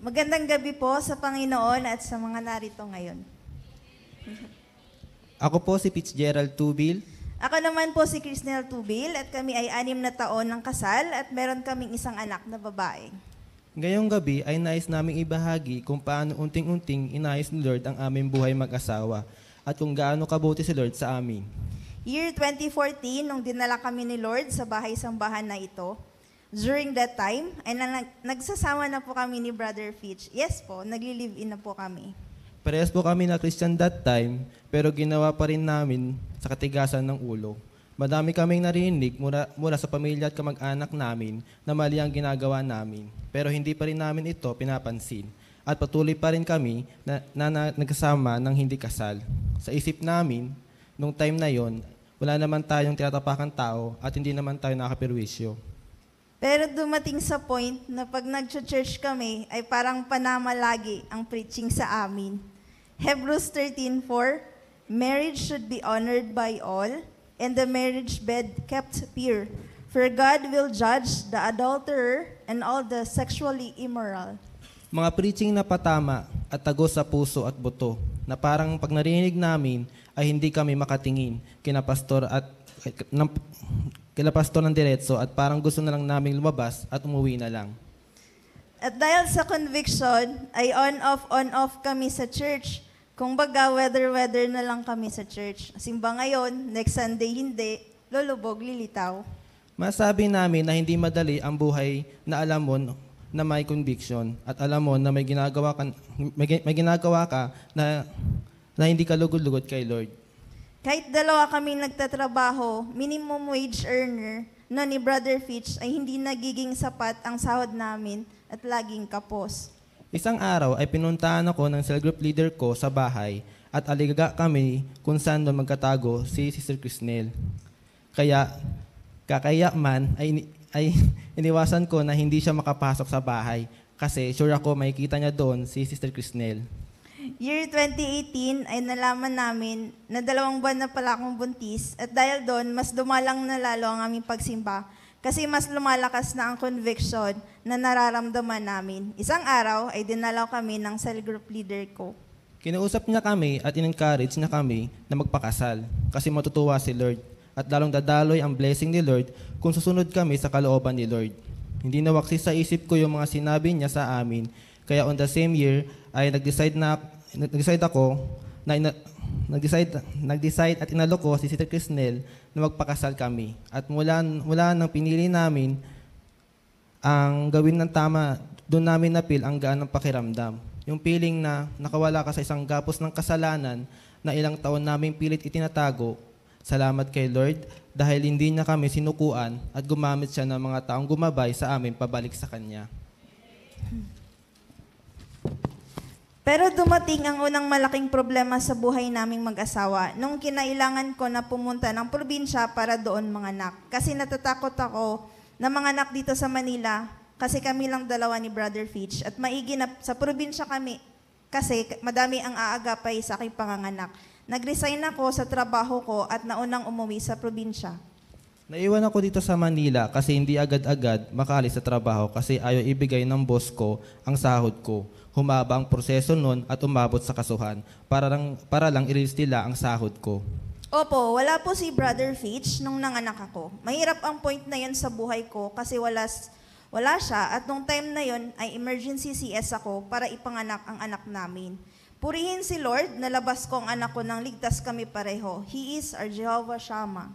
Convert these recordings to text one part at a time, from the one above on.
Magandang gabi po sa Panginoon at sa mga narito ngayon. Ako po si Fitzgerald Tubil. Ako naman po si Crisnel Tubil at kami ay 6 na taon ng kasal at meron kaming isang anak na babae. Ngayong gabi ay nais naming ibahagi kung paano unting-unting inayos ni Lord ang aming buhay mag-asawa at kung gaano kabuti si Lord sa amin. Year 2014, nung dinala kami ni Lord sa bahay-sambahan na ito, during that time, ay nagsasama na po kami ni Brother Fitch. Yes po, nagli-live-in na po kami. Parehas po kami na Christian that time, pero ginawa pa rin namin sa katigasan ng ulo. Madami kaming narinig mula sa pamilya at kamag-anak namin na mali ang ginagawa namin. Pero hindi pa rin namin ito pinapansin. At patuloy pa rin kami na nagkasama ng hindi kasal. Sa isip namin, nung time na yon, wala naman tayong tinatapakan tao at hindi naman tayo nakapirwisyo. Pero dumating sa point na pag nag-church kami, ay parang panama lagi ang preaching sa amin. Hebrews 13:4, marriage should be honored by all, and the marriage bed kept pure. For God will judge the adulterer and all the sexually immoral. Mga preaching na patama at tagos sa puso at buto, na parang pag narinig namin ay hindi kami makatingin kina pastor ng diretso at parang gusto na lang naming lumabas at umuwi na lang. At dahil sa conviction, ay on-off kami sa church. Kung baga, weather na lang kami sa church. Simba ngayon, next Sunday hindi, lulubog, lilitaw. Masabi namin na hindi madali ang buhay na alam mo na may conviction at alam mo na may ginagawa ka na hindi ka lugod-lugod kay Lord. Kahit dalawa kami nagtatrabaho, minimum wage earner na ni Brother Fitch ay hindi nagiging sapat ang sahod namin at laging kapos. Isang araw ay pinuntahan ako ng cell group leader ko sa bahay at aligaga kami kung saan doon magkatago si Sister Crisnel. Kaya kakaya man ay iniwasan ko na hindi siya makapasok sa bahay kasi sure ako makikita niya doon si Sister Crisnel. Year 2018 ay nalaman namin na 2 buwan na pala akong buntis at dahil doon, mas dumalang na lalo ang aming pagsimba kasi mas lumalakas na ang conviction na nararamdaman namin. Isang araw ay dinalaw kami ng cell group leader ko. Kinausap niya kami at in-encourage niya kami na magpakasal kasi matutuwa si Lord at lalong dadaloy ang blessing ni Lord kung susunod kami sa kalooban ni Lord. Hindi nawaksis sa isip ko yung mga sinabi niya sa amin kaya on the same year ay nag-decide at inalok ko si Sister Crisnel na magpakasal kami. At mula nang pinili namin ang gawin ng tama, doon namin napil ang gaan ng pakiramdam. Yung feeling na nakawala ka sa isang gapos ng kasalanan na ilang taon namin pilit itinatago. Salamat kay Lord dahil hindi niya kami sinukuan at gumamit siya ng mga taong gumabay sa amin pabalik sa Kanya. Pero dumating ang unang malaking problema sa buhay naming mag-asawa nung kinailangan ko na pumunta ng probinsya para doon manganak. Kasi natatakot ako na manganak dito sa Manila kasi kami lang dalawa ni Brother Fitch at maigi na sa probinsya kami kasi madami ang aagapay sa aking panganganak. Nag-resign ako sa trabaho ko at naunang umuwi sa probinsya. Naiwan ako dito sa Manila kasi hindi agad-agad makaalis sa trabaho kasi ayaw ibigay ng boss ko ang sahod ko. Humaba ang proseso nun at umabot sa kasuhan para lang i-release nila ang sahod ko. Opo, wala po si Brother Fitch nung nanganak ako. Mahirap ang point na yun sa buhay ko kasi wala siya at nung time na yun ay emergency CS ako para ipanganak ang anak namin. Purihin si Lord, nalabas ko ang anak ko nang ligtas kami pareho. He is our Jehovah Shammah.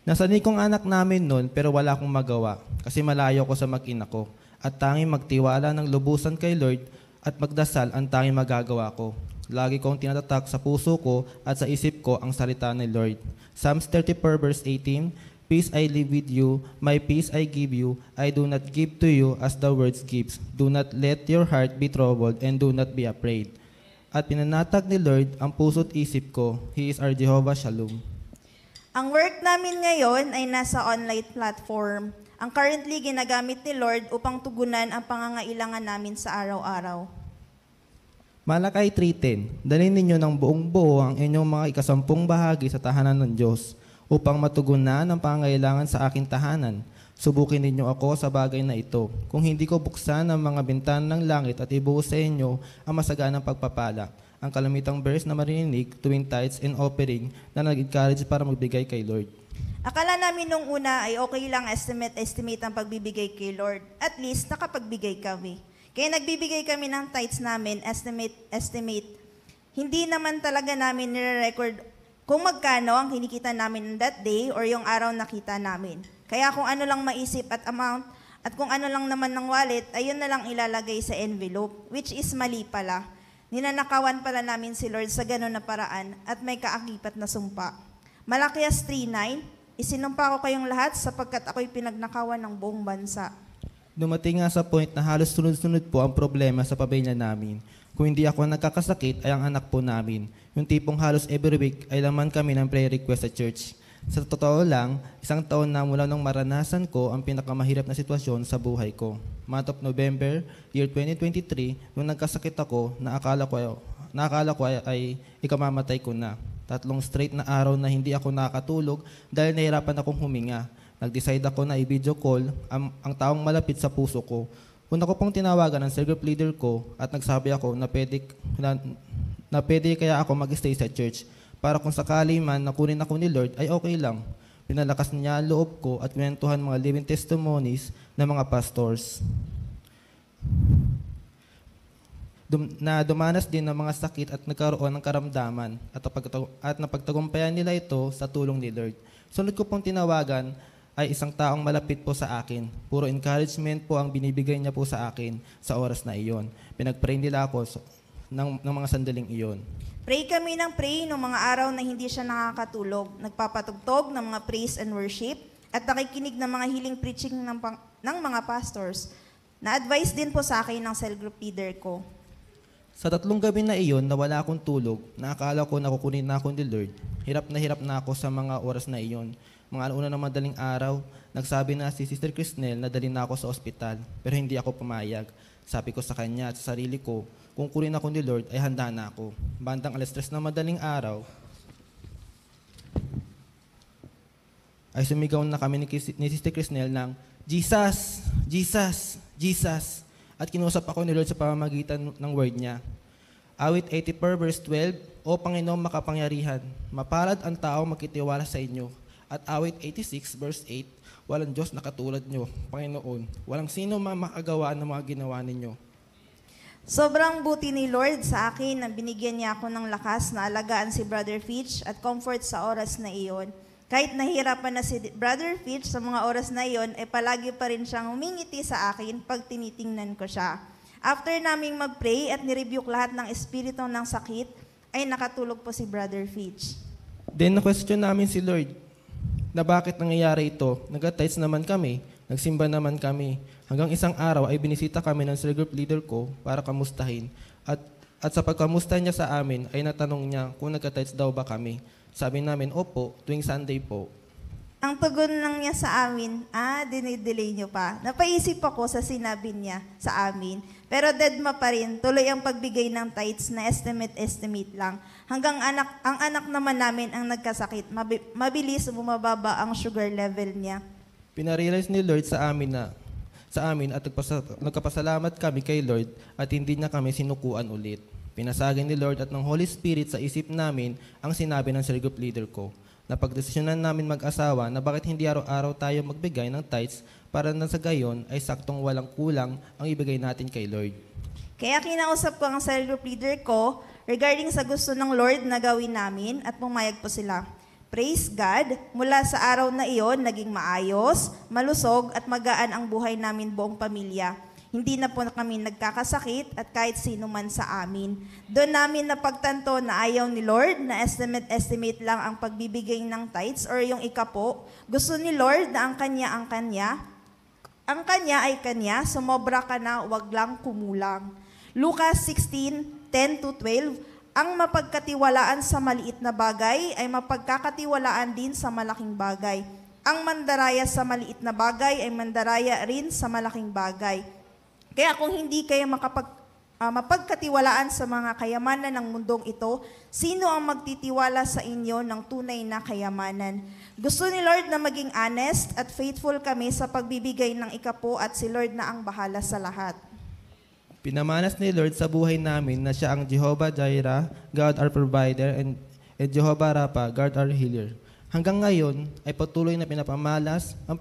Nasani kong anak namin nun pero wala akong magawa kasi malayo ko sa mag-ina ko. At tanging magtiwala ng lubusan kay Lord at magdasal ang tanging magagawa ko. Lagi kong tinatatak sa puso ko at sa isip ko ang salita ni Lord. Psalms 34 verse 18, peace I leave with you, my peace I give you, I do not give to you as the world gives. Do not let your heart be troubled and do not be afraid. At pinanatag ni Lord ang puso't isip ko, He is our Jehovah Shalom. Ang work namin ngayon ay nasa online platform. Ang currently ginagamit ni Lord upang tugunan ang pangangailangan namin sa araw-araw. Malakay 3:10, dalhin ninyo ng buong buo ang inyong mga ikasampung bahagi sa tahanan ng Diyos upang matugunan ang pangangailangan sa aking tahanan. Subukin ninyo ako sa bagay na ito. Kung hindi ko buksan ang mga bintana ng langit at ibuhos sa inyo ang masaganang pagpapala, ang kalamitang verse na maririnig tuwing tithes and offering na nag-encourage para magbigay kay Lord. Akala namin nung una ay okay lang estimate ang pagbibigay kay Lord. At least nakapagbigay kami. Kaya nagbibigay kami ng tithes namin, estimate. Hindi naman talaga namin nire-record kung magkano ang kinikita namin that day or yung araw na kita namin. Kaya kung ano lang maisip at amount at kung ano lang naman ng wallet, ayun na lang ilalagay sa envelope, which is mali pala. Ninanakawan pala namin si Lord sa gano'n na paraan at may kaakibat na sumpa. Malakias 3:9, isinumpa ko kayong lahat sapagkat ako'y pinagnakawan ng buong bansa. Dumating nga sa point na halos sunod-sunod po ang problema sa pamilya namin. Kung hindi ako nagkakasakit, ay ang anak po namin. Yung tipong halos every week ay laman kami ng prayer request sa church. Sa totoo lang, 1 taon na mula nung maranasan ko ang pinakamahirap na sitwasyon sa buhay ko. Month of November, year 2023, nung nagkasakit ako, naakala ko ay ikamamatay ko na. 3 straight na araw na hindi ako nakatulog dahil nahirapan akong huminga. Nag-decide ako na i-video call ang taong malapit sa puso ko. Una ko pong tinawagan ang cell group leader ko at nagsabi ako na pwede kaya ako mag-stay sa church para kung sakali man nakunin ako ni Lord ay okay lang. Pinalakas niya ang loob ko at kwentuhan mga living testimonies ng mga pastors. Dumanas din ng mga sakit at nagkaroon ng karamdaman at napagtagumpayan nila ito sa tulong ni Lord. Sunod ko pong tinawagan ay isang taong malapit po sa akin. Puro encouragement po ang binibigay niya po sa akin sa oras na iyon. Pinag-pray nila ako ng mga sandaling iyon. Pray kami ng pray noong mga araw na hindi siya nakakatulog. Nagpapatugtog ng mga praise and worship at nakikinig ng mga healing preaching ng mga pastors. Na-advise din po sa akin ng cell group leader ko. Sa 3 gabi na iyon na wala akong tulog, naakala ko na kukunin na ako ni Lord. Hirap na ako sa mga oras na iyon. Mga una ng madaling araw, nagsabi na si Sister Crisnel na dalhin na ako sa ospital, pero hindi ako pumayag. Sabi ko sa kanya at sa sarili ko, kung kunin ako ni Lord ay handa na ako. Bandang 3:00 na madaling araw, ay sumigaw na kami ni Sister Crisnel ng, Jesus! Jesus! Jesus! At kinusap ako ni Lord sa pamamagitan ng word niya. Awit 84 verse 12, O Panginoong makapangyarihan, mapalad ang tao magkitiwala sa inyo. At awit 86 verse 8, walang Diyos na katulad nyo, Panginoon. Walang sino makagawa ng mga ginawa ninyo. Sobrang buti ni Lord sa akin na binigyan niya ako ng lakas na alagaan si Brother Fitch at comfort sa oras na iyon. Kahit nahirapan na si Brother Fitch sa mga oras na iyon, palagi pa rin siyang humingiti sa akin pag tinitingnan ko siya. After naming mag-pray at nirebuke lahat ng espiritu ng sakit, ay nakatulog po si Brother Fitch. Then na-question namin si Lord na bakit nangyayari ito. Nag-tithes naman kami, nagsimba naman kami. Hanggang isang araw ay binisita kami ng cell group leader ko para kamustahin. At sa pagkamusta niya sa amin ay natanong niya kung nag-tithes daw ba kami. Sabi namin, opo, tuwing Sunday po. Ang tugon lang niya sa amin, dinidelay niyo pa. Napaisip ako sa sinabi niya sa amin. Pero deadma pa rin, tuloy ang pagbigay ng tithes na estimate lang. Hanggang ang anak naman namin ang nagkasakit, mabilis bumababa ang sugar level niya. Pinarealize ni Lord sa amin at nagkapasalamat kami kay Lord at hindi niya kami sinukuan ulit. Pinasagin ni Lord at ng Holy Spirit sa isip namin ang sinabi ng cell group leader ko. Napagdesisyonan namin mag-asawa na bakit hindi araw-araw tayo magbigay ng tithes para na sa gayon ay saktong walang kulang ang ibigay natin kay Lord. Kaya kinausap ko ang cell group leader ko regarding sa gusto ng Lord na gawin namin at pumayag po sila. Praise God, mula sa araw na iyon, naging maayos, malusog at magaan ang buhay namin buong pamilya. Hindi na po kami nagkakasakit at kahit sino man sa amin. Doon namin napagtanto na ayaw ni Lord na estimate lang ang pagbibigay ng tithes or yung ikapo. Gusto ni Lord na ang kanya ay kanya, sumobra ka na, wag lang kumulang. Lucas 16:10-12, ang mapagkatiwalaan sa maliit na bagay ay mapagkakatiwalaan din sa malaking bagay. Ang mandaraya sa maliit na bagay ay mandaraya rin sa malaking bagay. Kaya kung hindi kayo mapagkatiwalaan sa mga kayamanan ng mundong ito, sino ang magtitiwala sa inyo ng tunay na kayamanan? Gusto ni Lord na maging honest at faithful kami sa pagbibigay ng ikapo at si Lord na ang bahala sa lahat. Pinamanas ni Lord sa buhay namin na siya ang Jehovah Jireh, God our provider, and Jehovah Rapha, God our healer. Hanggang ngayon ay patuloy na pinapamalas ang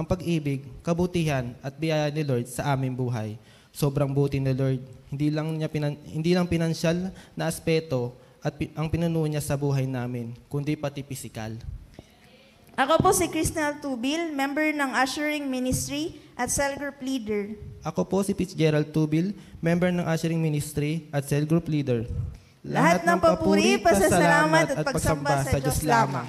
pag-ibig, kabutihan at biyaya ni Lord sa aming buhay. Sobrang buti ni Lord. Hindi lang pinansyal na aspeto at ang pinuno niya sa buhay namin, kundi pati pisikal. Ako po si Christina Tubil, member ng Ushering Ministry at Cell Group Leader. Ako po si Fitzgerald Tubil, member ng Ushering Ministry at Cell Group Leader. Lahat ng papuri, pasasalamat at pagsamba sa Diyos lamang.